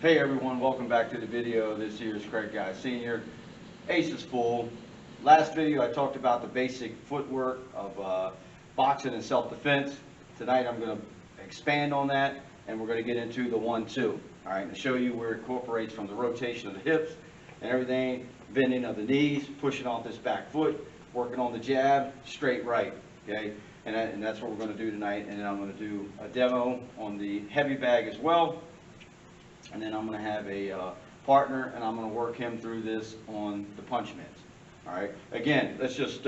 Hey everyone, welcome back to the video. This here is Craig Guy Sr. Ace is full. Last video I talked about the basic footwork of boxing and self-defense. Tonight I'm going to expand on that and we're going to get into the 1-2. Alright, and show you where it incorporates from the rotation of the hips and everything, bending of the knees, pushing off this back foot, working on the jab, straight right. Okay, and that's what we're going to do tonight. And then I'm going to do a demo on the heavy bag as well. And then I'm going to have a partner, and I'm going to work him through this on the punch mitts. All right. Again, let's just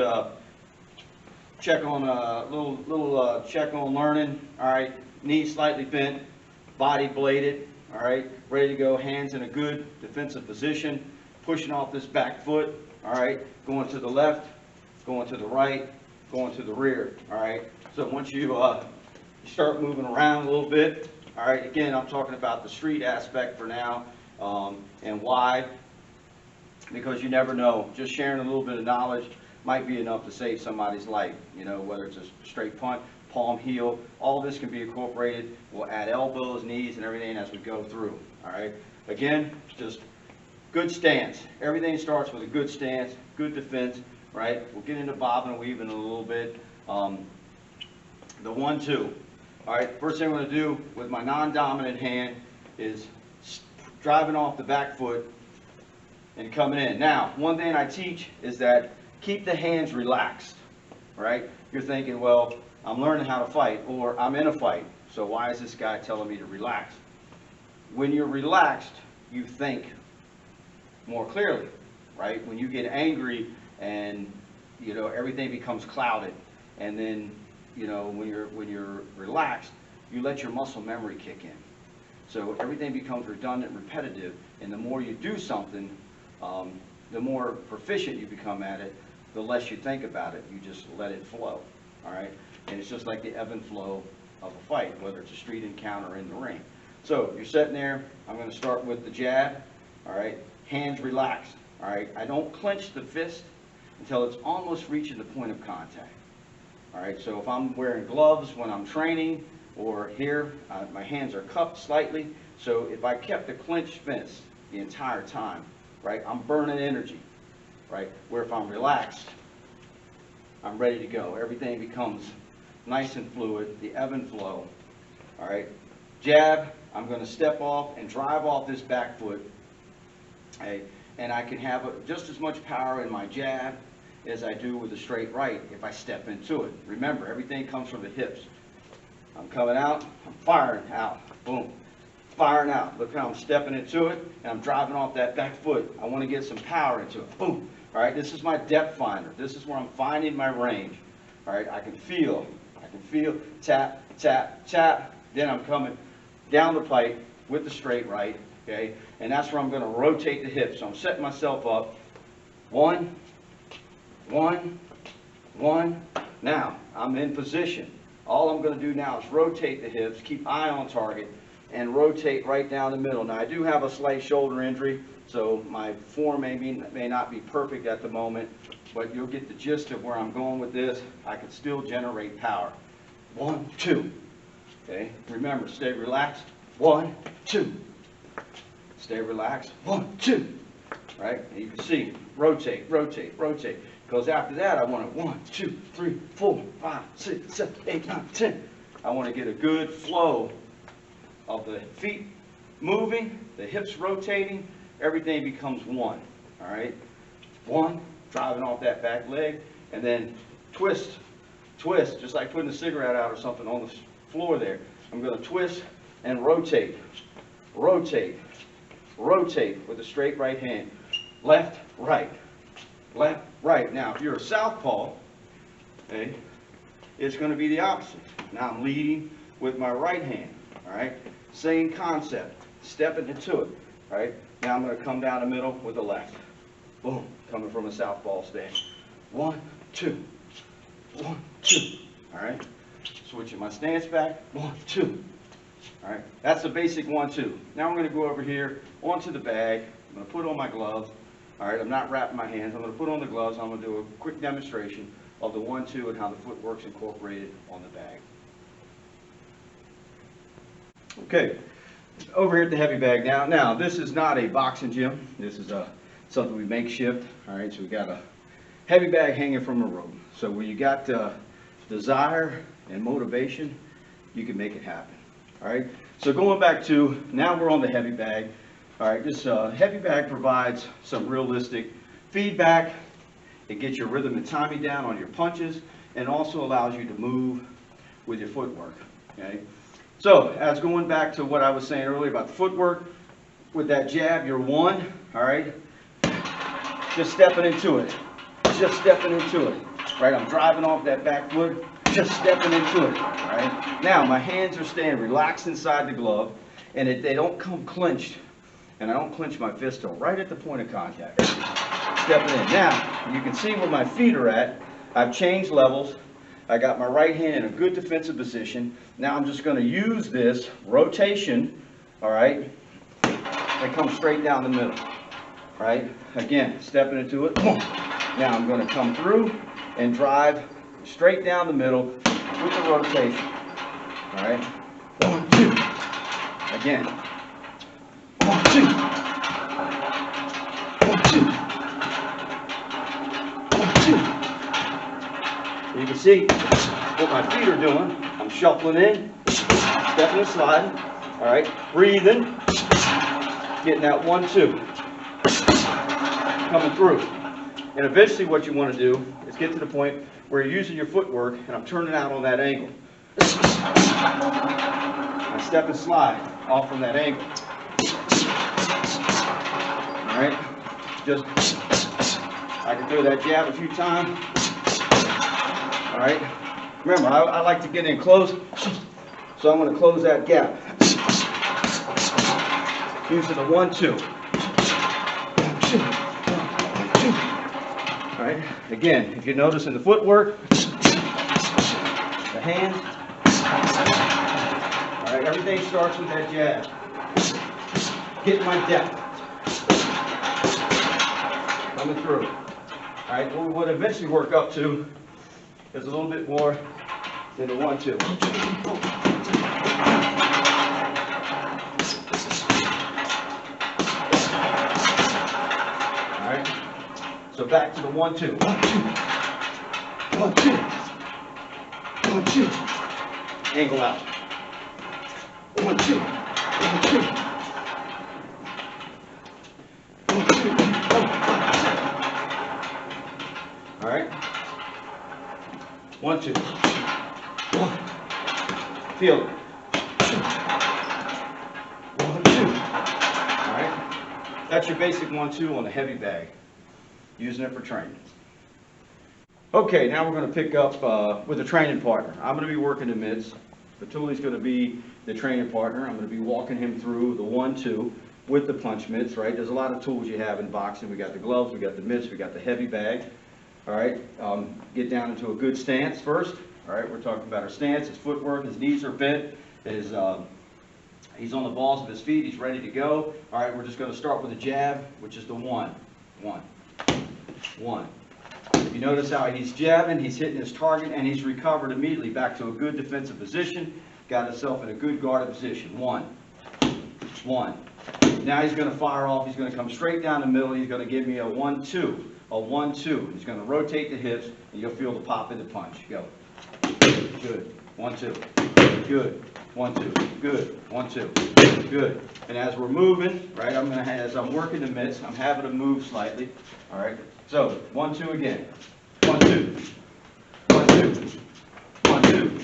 check on a little check on learning. All right. Knees slightly bent, body bladed. All right. Ready to go. Hands in a good defensive position. Pushing off this back foot. All right. Going to the left, going to the right, going to the rear. All right. So once you start moving around a little bit. All right, again, I'm talking about the street aspect for now, and why, because you never know. Just sharing a little bit of knowledge might be enough to save somebody's life, you know, whether it's a straight punch, palm, heel, all this can be incorporated. We'll add elbows, knees, and everything as we go through, all right? Again, just good stance. Everything starts with a good stance, good defense, right? We'll get into bobbing and weaving in a little bit. The 1-2. All right, first thing I'm going to do with my non-dominant hand is driving off the back foot and coming in. Now, one thing I teach is that keep the hands relaxed, right? You're thinking, well, I'm learning how to fight, or I'm in a fight, so why is this guy telling me to relax? When you're relaxed, you think more clearly, right? When you get angry and, you know, everything becomes clouded, and then you know, when you're relaxed, you let your muscle memory kick in. So everything becomes redundant, repetitive, and the more you do something, the more proficient you become at it, the less you think about it. You just let it flow, all right? And it's just like the ebb and flow of a fight, whether it's a street encounter or in the ring. So you're sitting there. I'm going to start with the jab, all right? Hands relaxed, all right? I don't clench the fist until it's almost reaching the point of contact. All right, so if I'm wearing gloves when I'm training, or here, my hands are cupped slightly. So if I kept a clenched fist the entire time, right, I'm burning energy, right? Where if I'm relaxed, I'm ready to go. Everything becomes nice and fluid, the ebb and flow. All right, jab, I'm going to step off and drive off this back foot, okay? And I can have just as much power in my jab as I do with a straight right if I step into it. Remember, everything comes from the hips. I'm coming out, I'm firing out, boom, firing out. Look how I'm stepping into it, and I'm driving off that back foot. I want to get some power into it, boom. All right, this is my depth finder. This is where I'm finding my range. All right, I can feel, tap, tap, tap. Then I'm coming down the pipe with the straight right, okay? And that's where I'm going to rotate the hips. So I'm setting myself up. 1, 1. Now, I'm in position. All I'm going to do now is rotate the hips, keep eye on target, and rotate right down the middle. Now, I do have a slight shoulder injury, so my form may not be perfect at the moment, but you'll get the gist of where I'm going with this. I can still generate power. 1, 2. Okay, remember, stay relaxed. 1, 2. Stay relaxed. 1, 2. Right? And you can see, rotate, rotate, rotate. Because after that, I want to 1, 2, 3, 4, 5, 6, 7, 8, 9, 10. I want to get a good flow of the feet moving, the hips rotating, everything becomes one. All right? 1, driving off that back leg, and then twist, just like putting a cigarette out or something on the floor there. I'm going to twist and rotate, rotate, rotate with a straight right hand. Left, right. Left, right. Now, if you're a southpaw, okay, it's going to be the opposite. Now I'm leading with my right hand, all right? Same concept, stepping into it, all right? Now I'm going to come down the middle with the left. Boom, coming from a southpaw stance. 1, 2, 1, 2, all right? Switching my stance back, 1, 2, all right? That's the basic 1, 2. Now I'm going to go over here onto the bag. I'm going to put on my gloves. All right, I'm not wrapping my hands. I'm going to put on the gloves. I'm going to do a quick demonstration of the 1, 2 and how the footwork's incorporated on the bag. Okay, over here at the heavy bag now. Now, this is not a boxing gym. This is something we makeshift. All right, so we got a heavy bag hanging from a rope. So when you got desire and motivation, you can make it happen. All right, so going back to, now we're on the heavy bag. All right, this heavy bag provides some realistic feedback. It gets your rhythm and timing down on your punches, and also allows you to move with your footwork. Okay, so as going back to what I was saying earlier about the footwork, with that jab, you're one. All right, just stepping into it, just stepping into it. Right, I'm driving off that back foot, just stepping into it. All right, now my hands are staying relaxed inside the glove, and they don't come clenched, and I don't clench my fist till right at the point of contact. Stepping in. Now, you can see where my feet are at. I've changed levels. I got my right hand in a good defensive position. Now I'm just going to use this rotation, all right, and come straight down the middle. All right, again, stepping into it. Now I'm going to come through and drive straight down the middle with the rotation. All right, 1, 2. Again, 1, 2. 1, 2. 1, 2. You can see what my feet are doing. I'm shuffling in, stepping and sliding. All right, breathing, getting that 1, 2, coming through. And eventually what you want to do is get to the point where you're using your footwork, and I'm turning out on that angle. I step and slide off from that angle. All right, just, I can throw that jab a few times. All right, remember, I like to get in close, so I'm going to close that gap. Using the 1, 2. 1, 2. 1, 2. All right, again, if you notice in the footwork, the hands, all right, everything starts with that jab. Get my depth. Coming through. All right, what we would eventually work up to is a little bit more than the 1, 2. All right, so back to the 1, 2. 1, 2. 1, 2. 1, 2. Angle out. 1, 2. 1, 2. 1, 2. All right. 1, 2. 1. Feel it. 1, 2. All right. That's your basic 1, 2 on the heavy bag. Using it for training. Okay, now we're going to pick up with a training partner. I'm going to be working the mitts. Batuli's going to be the training partner. I'm going to be walking him through the 1, 2 with the punch mitts, right? There's a lot of tools you have in boxing. We got the gloves, we got the mitts, we got the heavy bag. All right, get down into a good stance first. All right, we're talking about our stance, his footwork, his knees are bent, he's on the balls of his feet, he's ready to go. All right, we're just going to start with a jab, which is the 1, 1, 1. You notice how he's jabbing, he's hitting his target, and he's recovered immediately back to a good defensive position, got himself in a good guarded position. 1, 1. Now he's going to fire off, he's going to come straight down the middle, he's going to give me a 1, 2. A 1, 2. He's going to rotate the hips, and you'll feel the pop in the punch. Go. Good. 1, 2. Good. 1, 2. Good. 1, 2. Good. And as we're moving, right, as I'm working the mitts, I'm having to move slightly. All right. So 1, 2 again. 1, 2. 1, 2. 1, 2.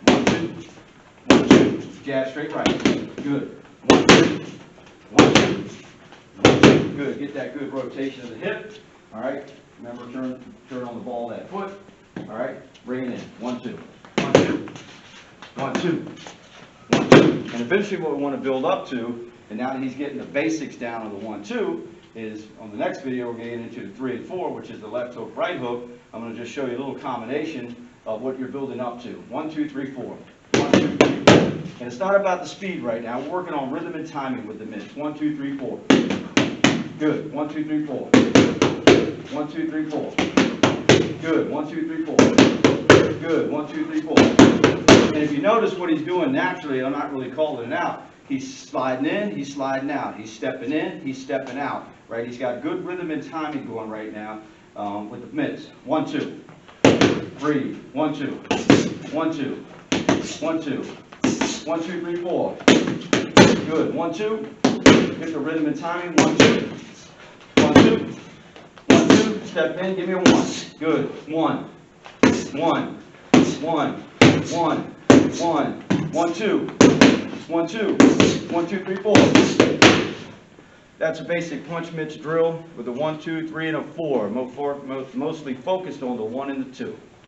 1, 2. 1, 2. Jab straight right. Good. 1, 2. 1, 2. 1, 2. Good. Get that good rotation of the hip. All right, remember turn on the ball of that foot. All right, bring it in. 1, 2. 1, 2. 1, 2. 1, 2. And eventually what we want to build up to, and now that he's getting the basics down on the 1, 2, is on the next video we're getting into the 3 and 4, which is the left hook, right hook. I'm going to just show you a little combination of what you're building up to. 1, 2, 3, 4. 1, 2, 3. And it's not about the speed right now. We're working on rhythm and timing with the mitts. 1, 2, 3, 4. Good. 1, 2, 3, 4. 1, 2, 3, 4. Good. 1, 2, 3, 4. Good. 1, 2, 3, 4. And if you notice what he's doing naturally, I'm not really calling it out. He's sliding in, he's sliding out. He's stepping in, he's stepping out. Right? He's got good rhythm and timing going right now with the mitts. 1, 2. Breathe. 1, 2. 1, 2. 1, 2. 1, 2, 3, 4. Good. 1, 2. Get the rhythm and timing. 1, 2. 1, 2. 1, 2. Step in. Give me a 1. Good. 1. 1. 1. 1. 1. 1, 2. 1, 2. 1, 2, 3, 4. That's a basic punch mitts drill with a 1, 2, 3, and a 4. Mostly focused on the 1 and the 2.